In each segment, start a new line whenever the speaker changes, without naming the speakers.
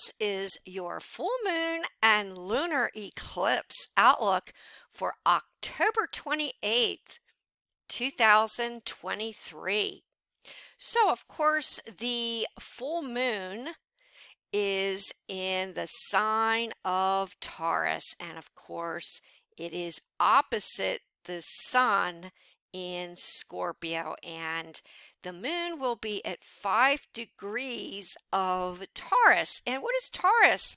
This is your full moon and lunar eclipse outlook for October 28th, 2023. So, of course, the full moon is in the sign of Taurus, and of course, it is opposite the sun in Scorpio, and the moon will be at 5 degrees of Taurus. And what is Taurus?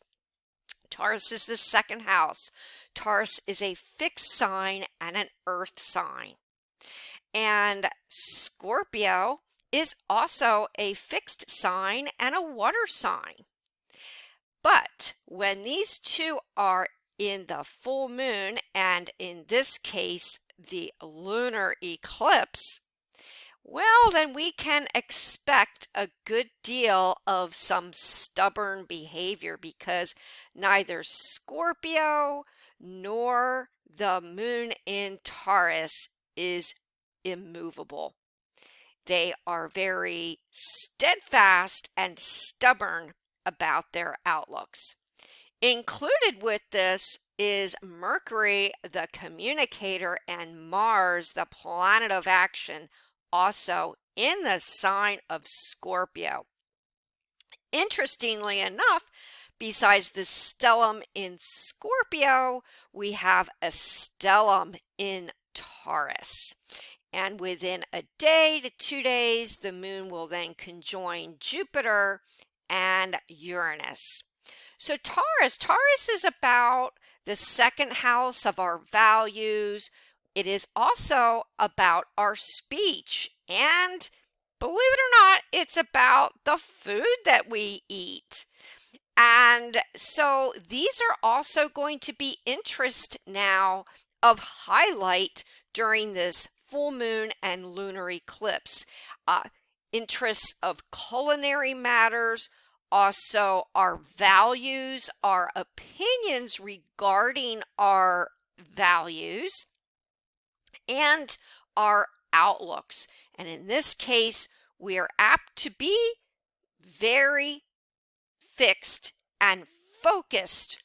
Taurus is the second house. Taurus is a fixed sign and an earth sign. And Scorpio is also a fixed sign and a water sign. But when these two are in the full moon, and in this case, the lunar eclipse, well, then we can expect a good deal of some stubborn behavior because neither Scorpio nor the moon in Taurus is immovable. They are very steadfast and stubborn about their outlooks. Included with this is Mercury, the communicator, and Mars, the planet of action, also in the sign of Scorpio. Interestingly enough, besides the stellium in Scorpio, we have a stellium in Taurus. And within a day to 2 days, the moon will then conjoin Jupiter and Uranus. So Taurus is about the second house of our values. It is also about our speech. And believe it or not, it's about the food that we eat. And so these are also going to be interest now of highlight during this full moon and lunar eclipse. Interests of culinary matters, also our values, our opinions regarding our values, and our outlooks. And in this case, we are apt to be very fixed and focused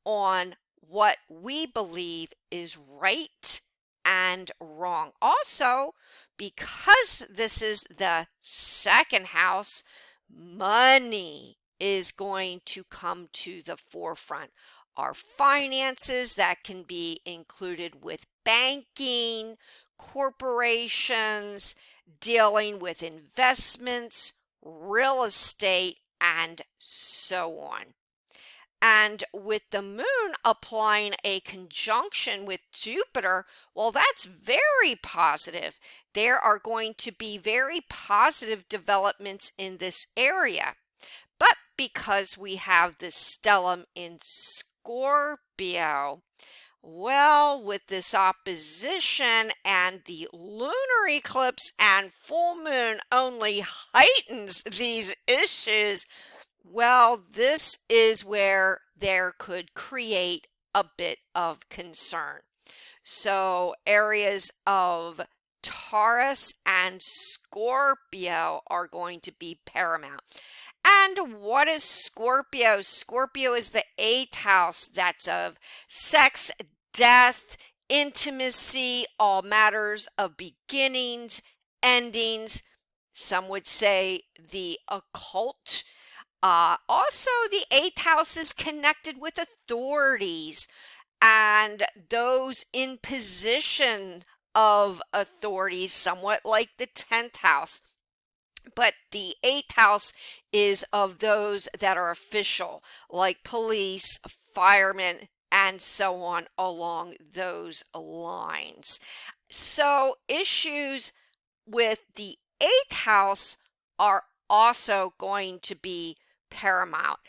on what we believe is right and wrong. Also, because this is the second house, money is going to come to the forefront. Our finances, that can be included with banking, corporations, dealing with investments, real estate, and so on. And with the moon applying a conjunction with Jupiter, well, that's very positive. There are going to be very positive developments in this area. But because we have this stellium in Scorpio, well, with this opposition and the lunar eclipse and full moon only heightens these issues. Well, this is where there could create a bit of concern. So areas of Taurus and Scorpio are going to be paramount. And what is Scorpio? Scorpio is the 8th house. That's of sex, death, intimacy, all matters of beginnings, endings. Some would say the occult. Also, the 8th house is connected with authorities and those in position of authorities, somewhat like the 10th house. But the 8th house is of those that are official, like police, firemen, and so on along those lines. So issues with the 8th house are also going to be paramount.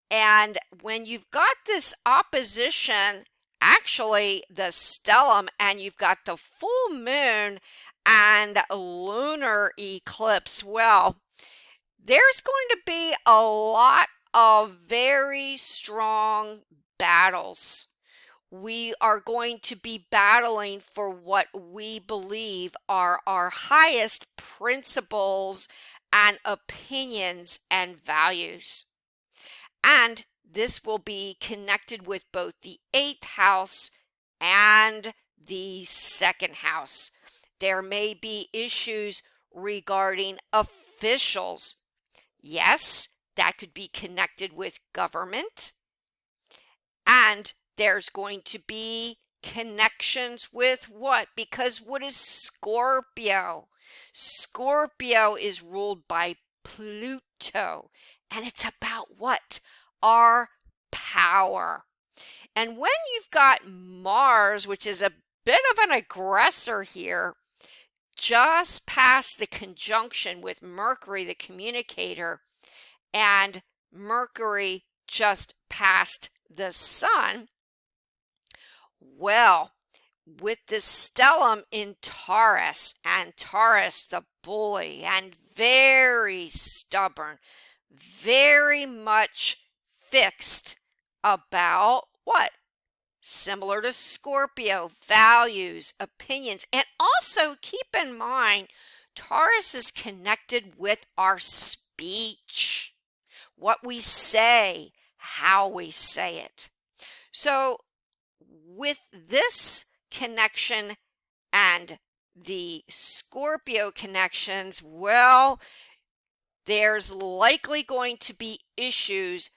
And when you've got this opposition, actually the stellium, and you've got the full moon and lunar eclipse, well, there's going to be a lot of very strong battles. We are going to be battling for what we believe are our highest principles and opinions and values. And this will be connected with both the 8th house and the 2nd house. There may be issues regarding officials. Yes, that could be connected with government. And there's going to be connections with what? Because what is Scorpio? Scorpio is ruled by Pluto. And it's about what? Our power. And when you've got Mars, which is a bit of an aggressor here, just past the conjunction with Mercury, the communicator, and Mercury just past the Sun, well, with the stellium in Taurus, and Taurus the bully and very stubborn, very much fixed about what? Similar to Scorpio, values, opinions, and also keep in mind, Taurus is connected with our speech, what we say, how we say it. So with this connection and the Scorpio connections, well, there's likely going to be issues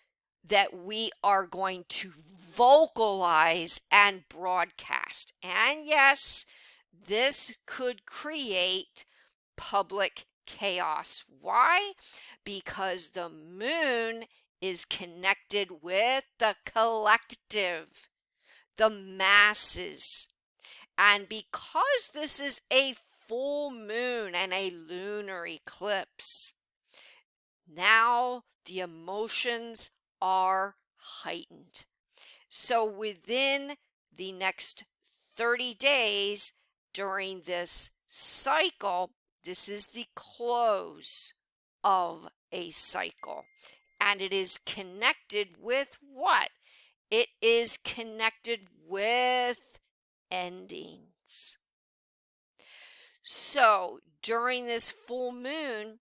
that we are going to vocalize and broadcast. And yes, this could create public chaos. Why? Because the moon is connected with the collective, the masses. And because this is a full moon and a lunar eclipse, now the emotions are heightened. So within the next 30 days during this cycle, this is the close of a cycle. And it is connected with what? It is connected with endings. So during this full moon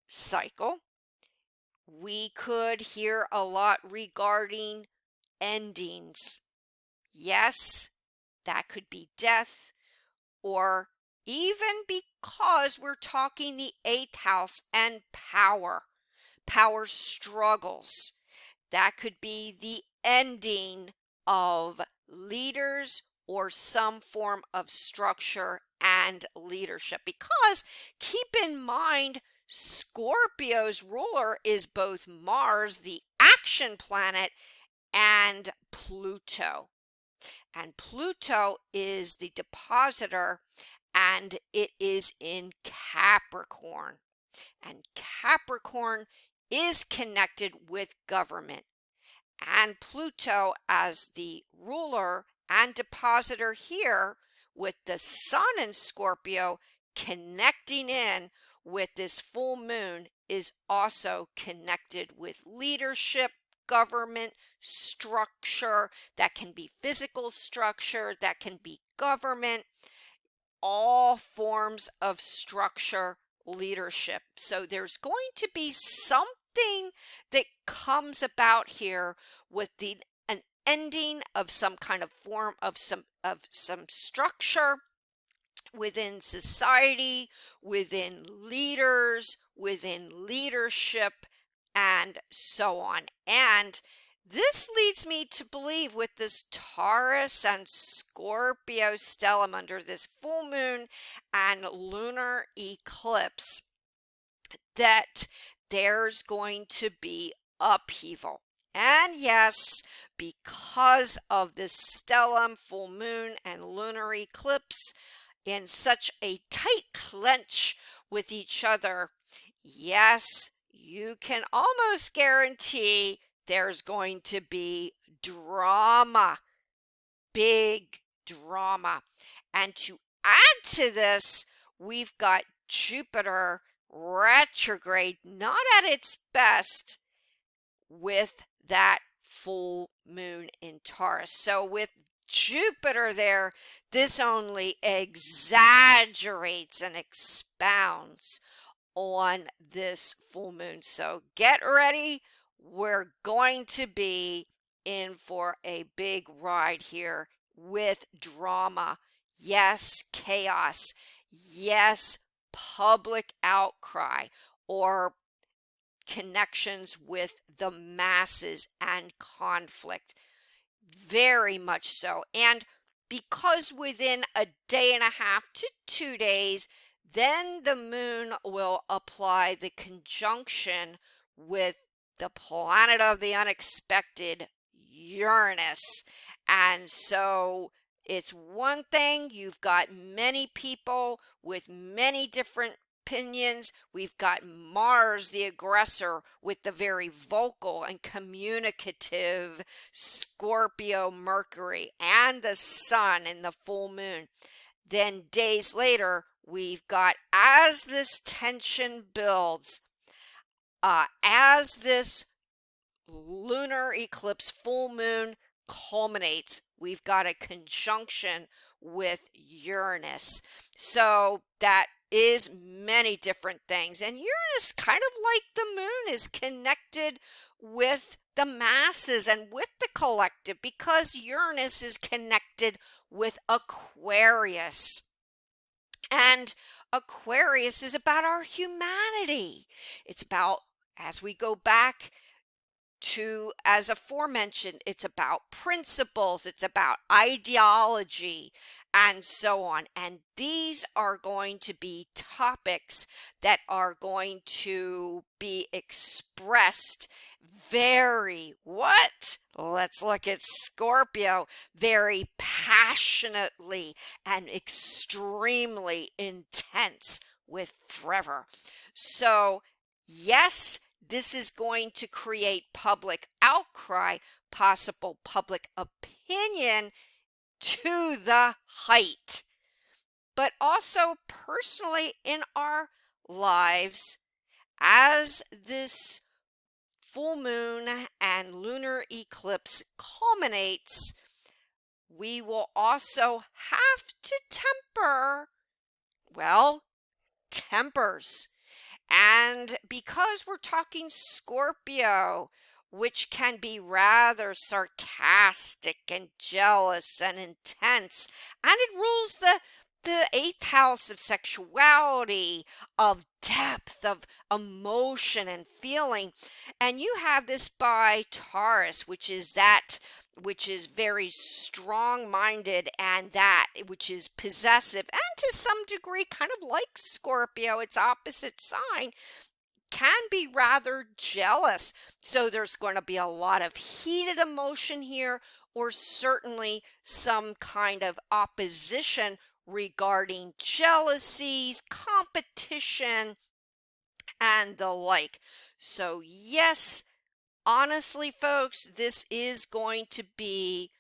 cycle, we could hear a lot regarding endings. Yes, that could be death, or even because we're talking the 8th house and power struggles. That could be the ending of leaders or some form of structure and leadership. Because keep in mind, Scorpio's ruler is both Mars, the action planet, and Pluto. And Pluto is the depositor, and it is in Capricorn. And Capricorn is connected with government. And Pluto as the ruler and depositor here with the Sun in Scorpio connecting in with this full moon is also connected with leadership, government, structure. That can be physical structure, that can be government, all forms of structure, leadership. So there's going to be something that comes about here with an ending of some kind of form of some structure within society, within leaders, within leadership, and so on. And this leads me to believe with this Taurus and Scorpio stellium under this full moon and lunar eclipse that there's going to be upheaval. And yes, because of this stellium, full moon, and lunar eclipse in such a tight clench with each other, yes, you can almost guarantee there's going to be drama, big drama. And to add to this, we've got Jupiter retrograde, not at its best, with that full moon in Taurus. So with Jupiter there, this only exaggerates and expounds on this full moon. So get ready. We're going to be in for a big ride here with drama. Yes, chaos. Yes, public outcry or connections with the masses and conflict. Very much so. And because within a day and a half to 2 days, then the moon will apply the conjunction with the planet of the unexpected, Uranus. And so it's one thing, you've got many people with many different opinions. We've got Mars, the aggressor, with the very vocal and communicative Scorpio Mercury, and the sun in the full moon. Then days later, we've got, as this tension builds, as this lunar eclipse full moon culminates, we've got a conjunction with Uranus. So that is many different things. And Uranus, kind of like the moon, is connected with the masses and with the collective because Uranus is connected with Aquarius. And Aquarius is about our humanity. It's about, as we go back to, as aforementioned, it's about principles, it's about ideology, and so on. And these are going to be topics that are going to be expressed very, what? Let's look at Scorpio, very passionately and extremely intense with fervor. So, yes, this is going to create public outcry, possible public opinion to the height, but also personally in our lives as this full moon and lunar eclipse culminates. We will also have to temper, well, tempers. And because we're talking Scorpio, which can be rather sarcastic and jealous and intense, and it rules the eighth house of sexuality, of depth, of emotion and feeling. And you have this by Taurus, which is very strong-minded, and that which is possessive, and to some degree kind of like Scorpio, its opposite sign, can be rather jealous. So there's going to be a lot of heated emotion here, or certainly some kind of opposition regarding jealousies, competition, and the like. So yes, honestly, folks, this is going to be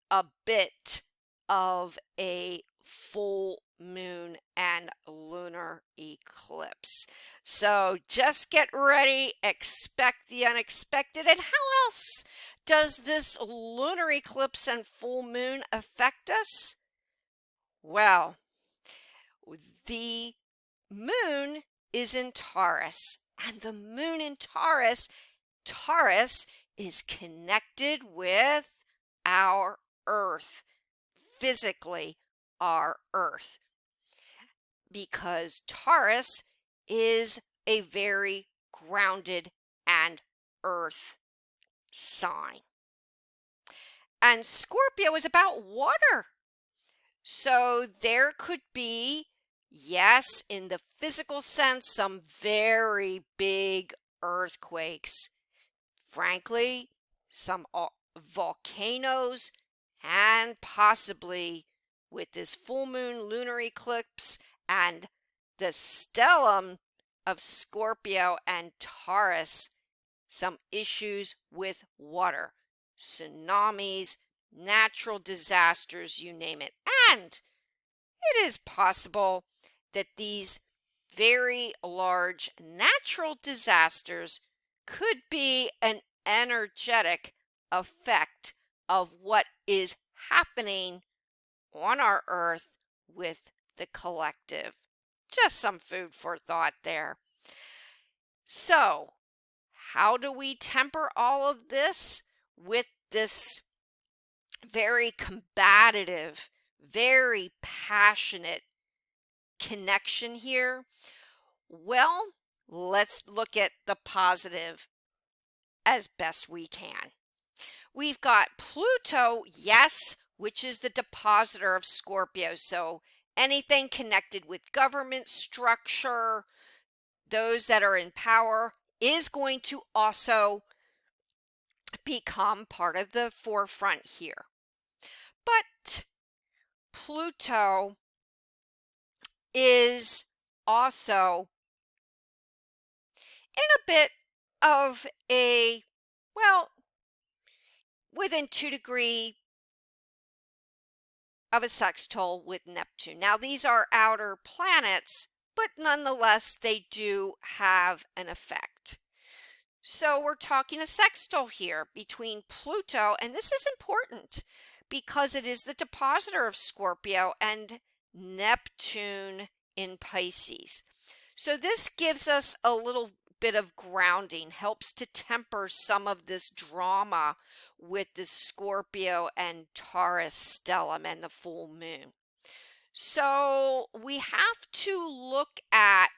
a bit of a full moon and lunar eclipse. So just get ready, expect the unexpected. And how else does this lunar eclipse and full moon affect us? Well, the moon is in Taurus, and the moon in Taurus is connected with our Earth, physically our Earth, because Taurus is a very grounded and Earth sign. And Scorpio is about water. So there could be, yes, in the physical sense, some very big earthquakes. Frankly, some volcanoes, and possibly with this full moon lunar eclipse and the stellium of Scorpio and Taurus, some issues with water, tsunamis, natural disasters, you name it. And it is possible that these very large natural disasters could be an energetic effect of what is happening on our Earth with the collective Just some food for thought there. So, how do we temper all of this with this very combative, very passionate connection here? Well, let's look at the positive as best we can. We've got Pluto, yes, which is the depositor of Scorpio. So anything connected with government structure, those that are in power, is going to also become part of the forefront here. But Pluto is also in a bit of a, well, within 2 degree of a sextile with Neptune. Now, these are outer planets, but nonetheless, they do have an effect. So we're talking a sextile here between Pluto, and this is important because it is the depositor of Scorpio, and Neptune in Pisces. So this gives us a little bit of grounding, helps to temper some of this drama with the Scorpio and Taurus stellium and the full moon. So we have to look at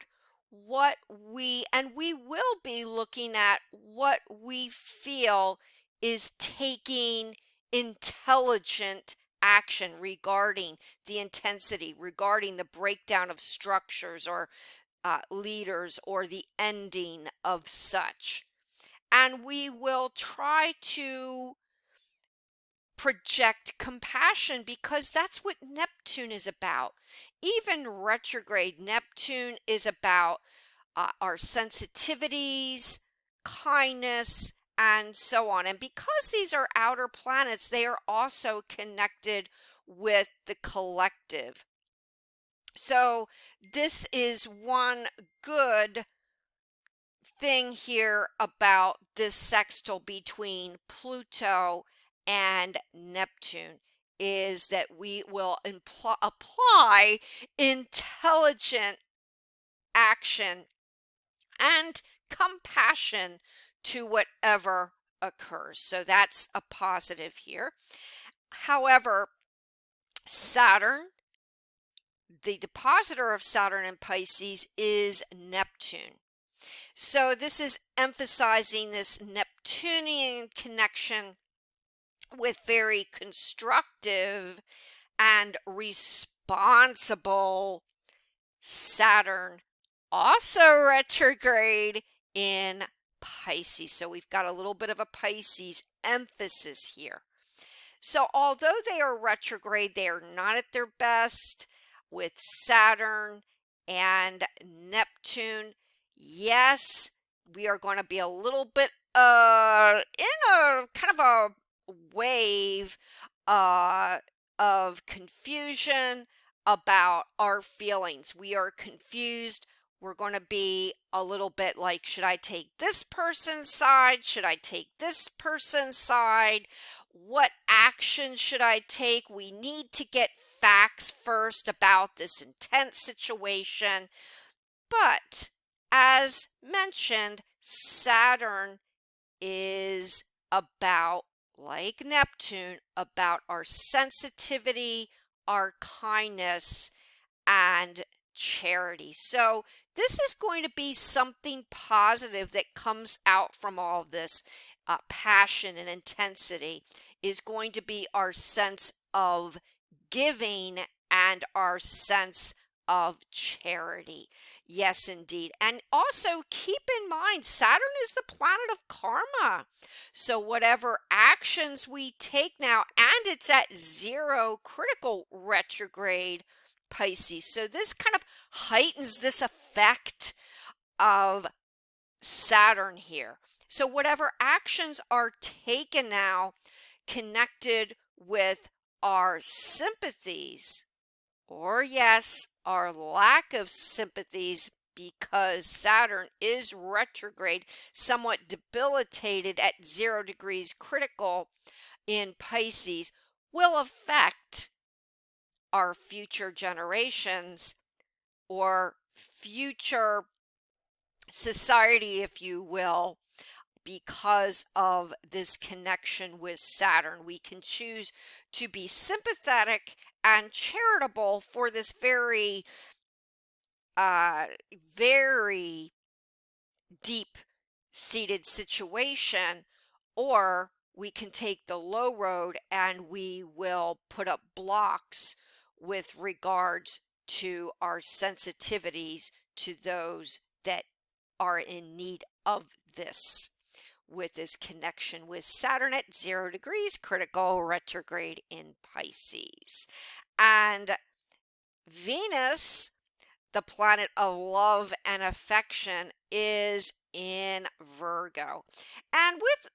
we will be looking at what we feel is taking intelligent action regarding the intensity, regarding the breakdown of structures or leaders or the ending of such. And we will try to project compassion because that's what Neptune is about. Even retrograde Neptune is about our sensitivities, kindness, and so on. And because these are outer planets, they are also connected with the collective. So this is one good thing here about this sextile between Pluto and Neptune is that we will apply intelligent action and compassion to whatever occurs. So that's a positive here. However, Saturn, the depositor of Saturn in Pisces, is Neptune. So this is emphasizing this Neptunian connection with very constructive and responsible Saturn, also retrograde in Pisces. So we've got a little bit of a Pisces emphasis here. So although they are retrograde, they are not at their best with Saturn and Neptune. Yes, we are going to be a little bit in a kind of a wave of confusion about our feelings. We are confused. We're going to be a little bit like, should I take this person's side? Should I take this person's side? What action should I take? We need to get facts first about this intense situation. But as mentioned, Saturn is about, like Neptune, about our sensitivity, our kindness, and charity. So this is going to be something positive that comes out from all of this passion and intensity, is going to be our sense of giving and our sense of charity. Yes, indeed. And also keep in mind, Saturn is the planet of karma. So whatever actions we take now, and it's at 0 critical retrograde Pisces. So this kind of heightens this effect of Saturn here. So whatever actions are taken now connected with our sympathies, or yes, our lack of sympathies, because Saturn is retrograde, somewhat debilitated at 0 degrees critical in Pisces, will affect our future generations or future society, if you will, because of this connection with Saturn. We can choose to be sympathetic and charitable for this uh, very deep seated situation, or we can take the low road and we will put up blocks with regards to our sensitivities to those that are in need of this, with this connection with Saturn at 0 degrees, critical retrograde in Pisces. And Venus, the planet of love and affection, is in Virgo. And with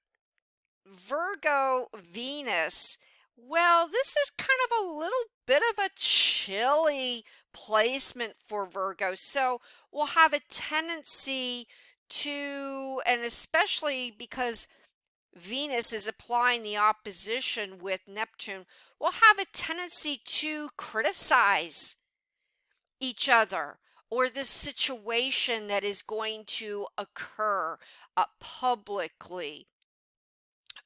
Virgo Venus, well, this is kind of a little bit of a chilly placement for Virgo. So we'll have a tendency to, and especially because Venus is applying the opposition with Neptune, we'll have a tendency to criticize each other or this situation that is going to occur publicly,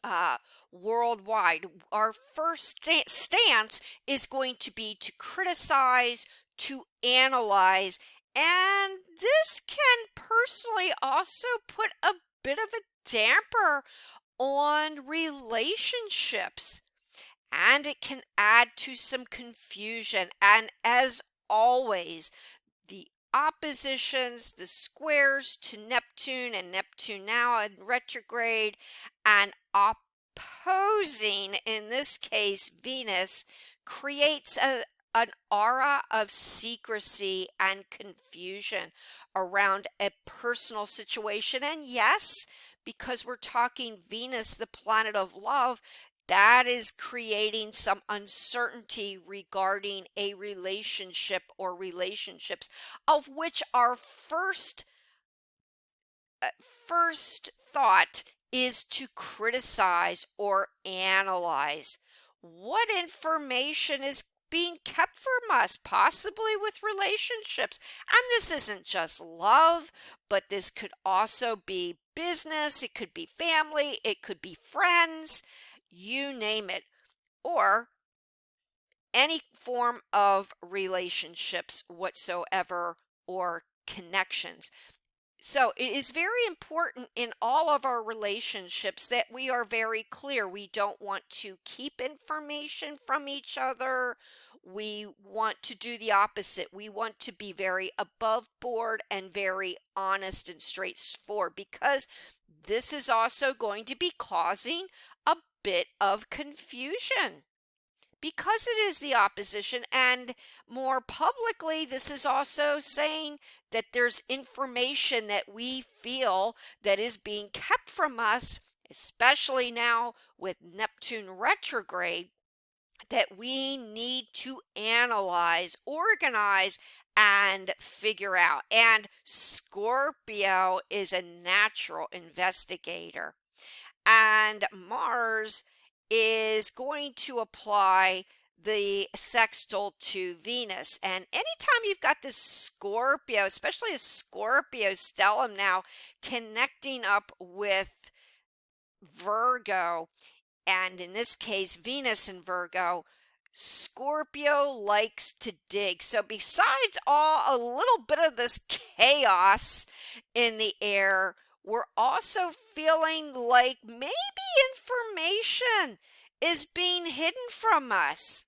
uh, worldwide. Our first stance is going to be to criticize, to analyze, and this can personally also put a bit of a damper on relationships, and it can add to some confusion. And as always, the oppositions, the squares to Neptune, and Neptune now in retrograde, and opposing, in this case, Venus, creates an aura of secrecy and confusion around a personal situation. And yes, because we're talking Venus, the planet of love, that is creating some uncertainty regarding a relationship or relationships, of which our first thought is to criticize or analyze what information is being kept from us, possibly with relationships. And this isn't just love, but this could also be business, it could be family, it could be friends, you name it, or any form of relationships whatsoever or connections. So it is very important in all of our relationships that we are very clear. We don't want to keep information from each other. We want to do the opposite. We want to be very above board and very honest and straightforward, because this is also going to be causing a bit of confusion, because it is the opposition. And more publicly, this is also saying that there's information that we feel that is being kept from us, especially now with Neptune retrograde, that we need to analyze, organize, and figure out. And Scorpio is a natural investigator, and Mars is going to apply the sextile to Venus. And anytime you've got this Scorpio, especially a Scorpio stellium now connecting up with Virgo, and in this case, Venus in Virgo, Scorpio likes to dig. So besides all a little bit of this chaos in the air, we're also feeling like maybe information is being hidden from us.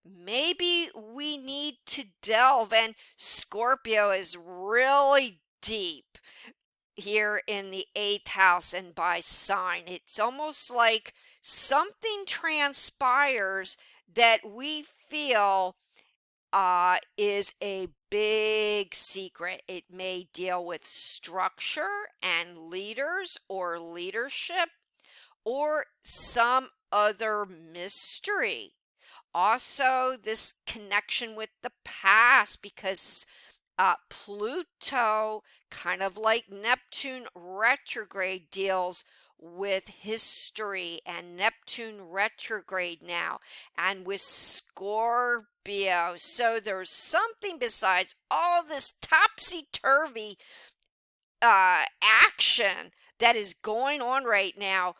Maybe we need to delve, and Scorpio is really deep here in the eighth house and by sign. It's almost like something transpires that we feel is a big secret. It may deal with structure and leaders or leadership or some other mystery. Also, this connection with the past, because Pluto, kind of like Neptune retrograde, deals with history and Neptune retrograde now and with Scorpio. So there's something besides all this topsy-turvy action that is going on right now.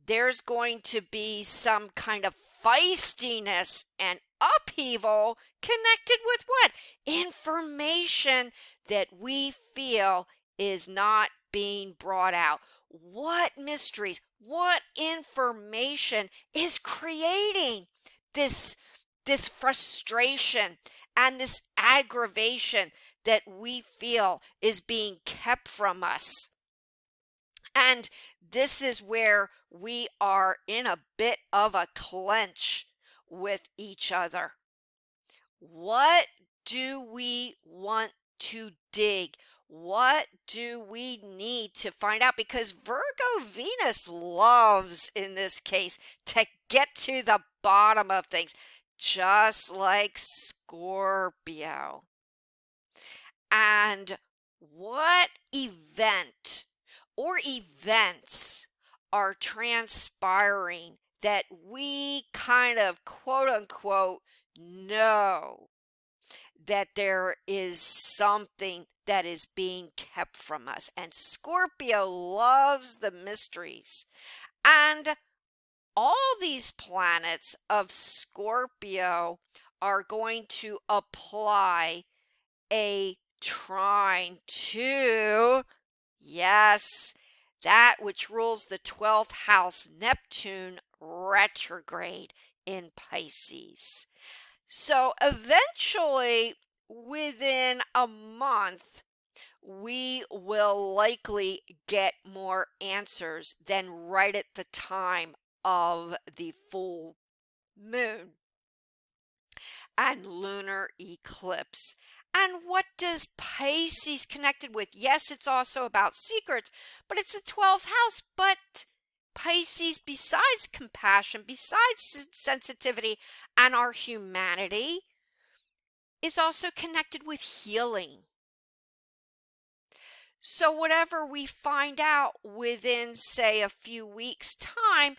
There's going to be some kind of feistiness and upheaval connected with what? Information that we feel is not being brought out. What mysteries, what information is creating this this frustration and this aggravation that we feel is being kept from us? And this is where we are in a bit of a clench with each other. What do we want to dig? What do we need to find out? Because Virgo Venus loves, in this case, to get to the bottom of things, just like Scorpio. And what event or events are transpiring that we kind of quote unquote know that there is something that is being kept from us? And Scorpio loves the mysteries. And all these planets of Scorpio are going to apply a trine to, yes, that which rules the 12th house, Neptune retrograde in Pisces. So eventually, within a month, we will likely get more answers than right at the time of the full moon and lunar eclipse. And what does Pisces connected with? Yes, it's also about secrets, but it's the 12th house. But Pisces, besides compassion, besides sensitivity and our humanity, is also connected with healing. So whatever we find out within, say, a few weeks' time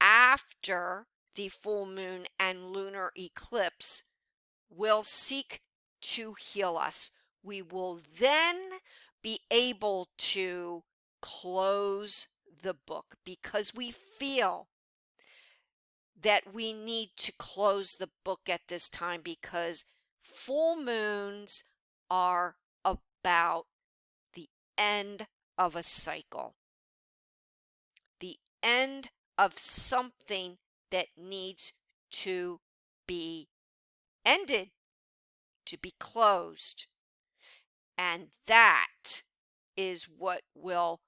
after the full moon and lunar eclipse will seek to heal us. We will then be able to close the book because we feel that we need to close the book at this time, because full moons are about the end of a cycle, the end of something that needs to be ended, to be closed. And that is what will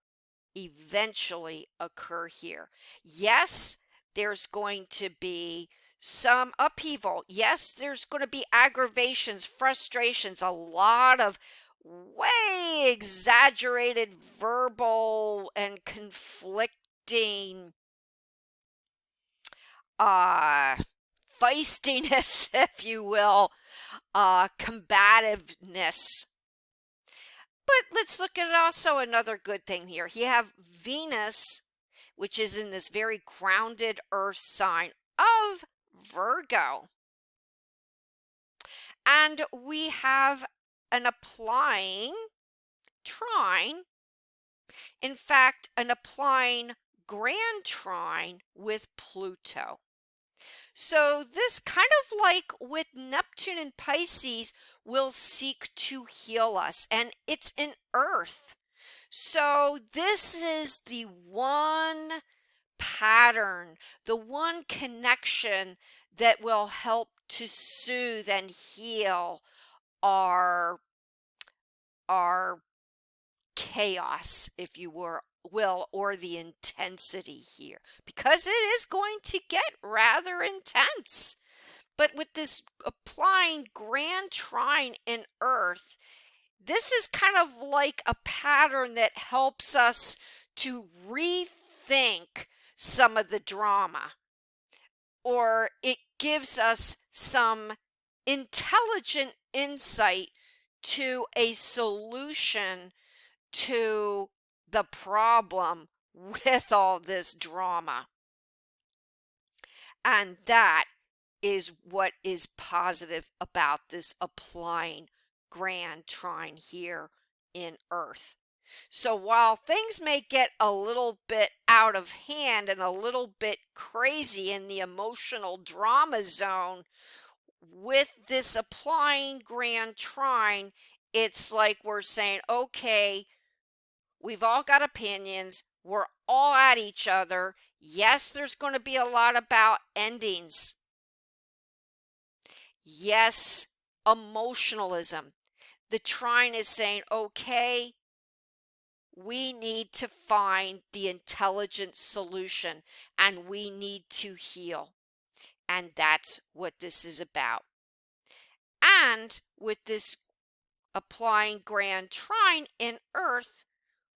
eventually occur here. Yes, there's going to be some upheaval. Yes, there's going to be aggravations, frustrations, a lot of way exaggerated verbal and conflicting feistiness, if you will, combativeness. But let's look at also another good thing here. You have Venus, which is in this very grounded earth sign of Virgo. And we have an applying trine, in fact, an applying grand trine with Pluto. So this kind of like with Neptune and Pisces will seek to heal us, and it's in Earth. So this is the one pattern, the one connection that will help to soothe and heal our our chaos, if you will, or the intensity here, because it is going to get rather intense. But with this applying grand trine in Earth, this is kind of like a pattern that helps us to rethink some of the drama, or it gives us some intelligent insight to a solution to the problem with all this drama. And that is what is positive about this applying grand trine here in Earth. So while things may get a little bit out of hand and a little bit crazy in the emotional drama zone, with this applying grand trine, it's like we're saying, okay, we've all got opinions. We're all at each other. Yes, there's going to be a lot about endings. Yes, emotionalism. The trine is saying, okay, we need to find the intelligent solution and we need to heal. And that's what this is about. And with this applying grand trine in Earth,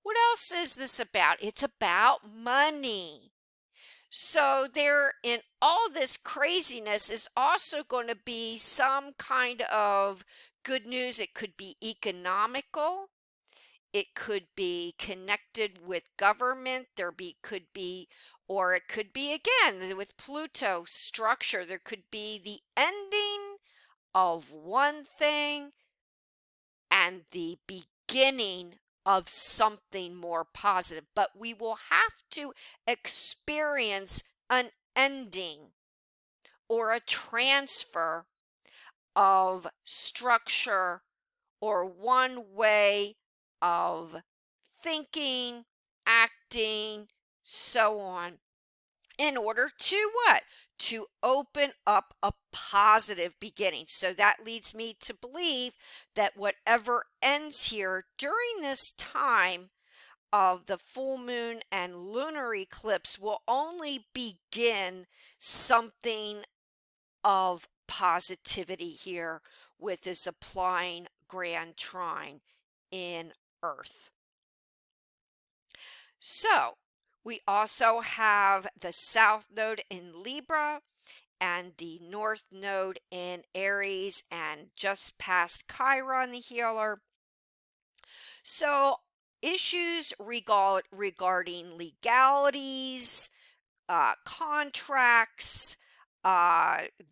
what else is this about? It's about money. So there in all this craziness is also going to be some kind of good news. It could be economical. It could be connected with government. Could be, or it could be again with Pluto structure. There could be the ending of one thing and the beginning of something more positive. But we will have to experience an ending or a transfer of structure or one way of thinking, acting, so on, in order to what? To open up a positive beginning. So that leads me to believe that whatever ends here during this time of the full moon and lunar eclipse will only begin something of positivity here with this applying grand trine in Earth. So we also have the South Node in Libra and the North Node in Aries and just past Chiron, the healer. So issues regarding legalities, contracts,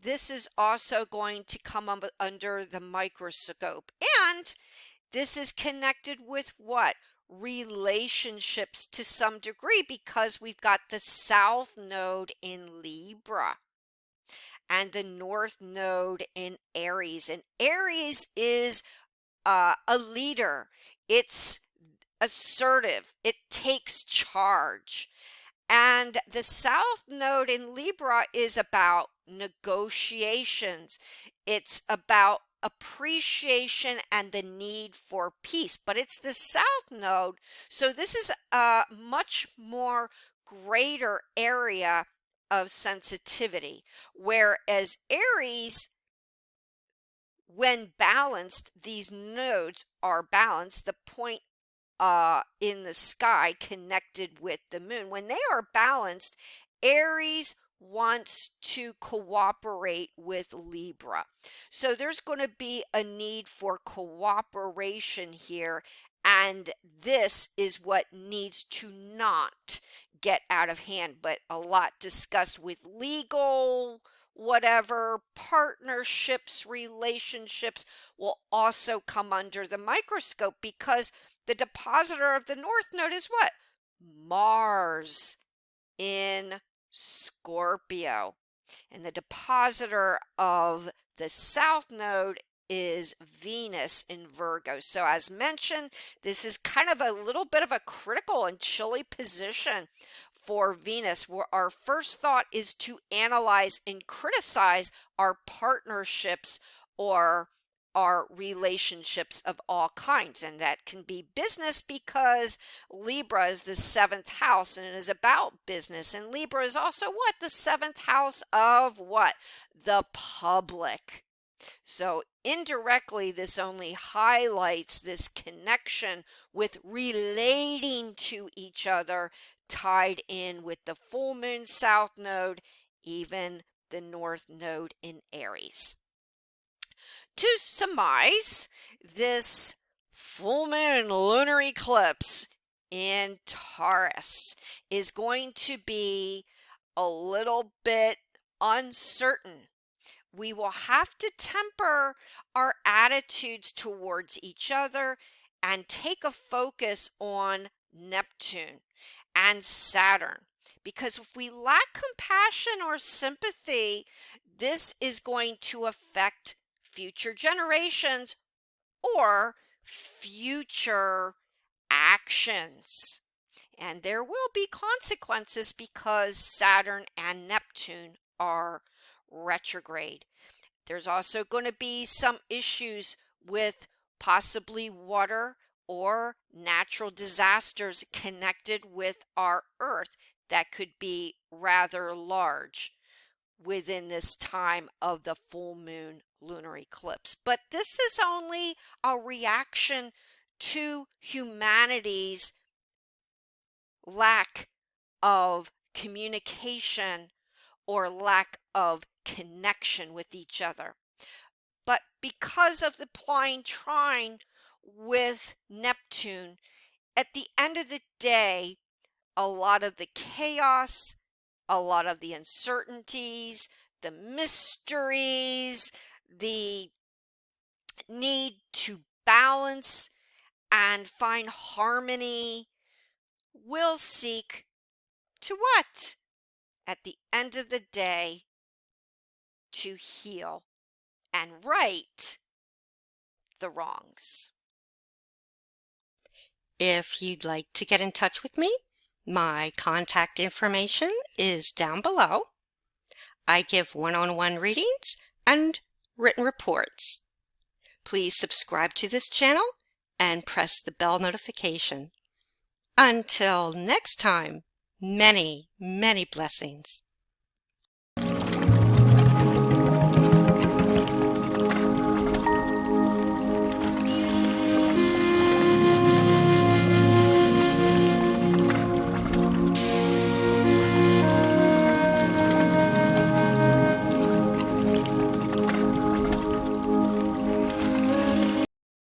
this is also going to come under the microscope. And this is connected with what? Relationships to some degree, because we've got the South Node in Libra and the North Node in Aries. And Aries is a leader. It's assertive. It takes charge. And the South Node in Libra is about negotiations. It's about appreciation and the need for peace. But it's the South Node, so this is a much more greater area of sensitivity. Whereas Aries, when balanced, these nodes are balanced. The point in the sky connected with the moon. When they are balanced, Aries wants to cooperate with Libra. So there's going to be a need for cooperation here, and this is what needs to not get out of hand, but a lot discussed with legal whatever partnerships, relationships will also come under the microscope, because the depositor of the North Node is what? Mars in Scorpio. And the depositor of the South Node is Venus in Virgo. So as mentioned, this is kind of a little bit of a critical and chilly position for Venus, where our first thought is to analyze and criticize our partnerships or our relationships of all kinds. And that can be business, because Libra is the seventh house and it is about business. And Libra is also what? The seventh house of what? The public. So indirectly, this only highlights this connection with relating to each other, tied in with the full moon South Node, even the North Node in Aries. To surmise, this full moon lunar eclipse in Taurus is going to be a little bit uncertain. We will have to temper our attitudes towards each other and take a focus on Neptune and Saturn. Because if we lack compassion or sympathy, this is going to affect future generations or future actions. And there will be consequences because Saturn and Neptune are retrograde. There's also going to be some issues with possibly water or natural disasters connected with our Earth that could be rather large within this time of the full moon lunar eclipse. But this is only a reaction to humanity's lack of communication or lack of connection with each other. But because of the plying trine with Neptune, at the end of the day, a lot of the chaos, a lot of the uncertainties, the mysteries, the need to balance and find harmony will seek to what? At the end of the day, to heal and right the wrongs.
If you'd like to get in touch with me, my contact information is down below. I give one-on-one readings and written reports. Please subscribe to this channel and press the bell notification. Until next time, many, many blessings.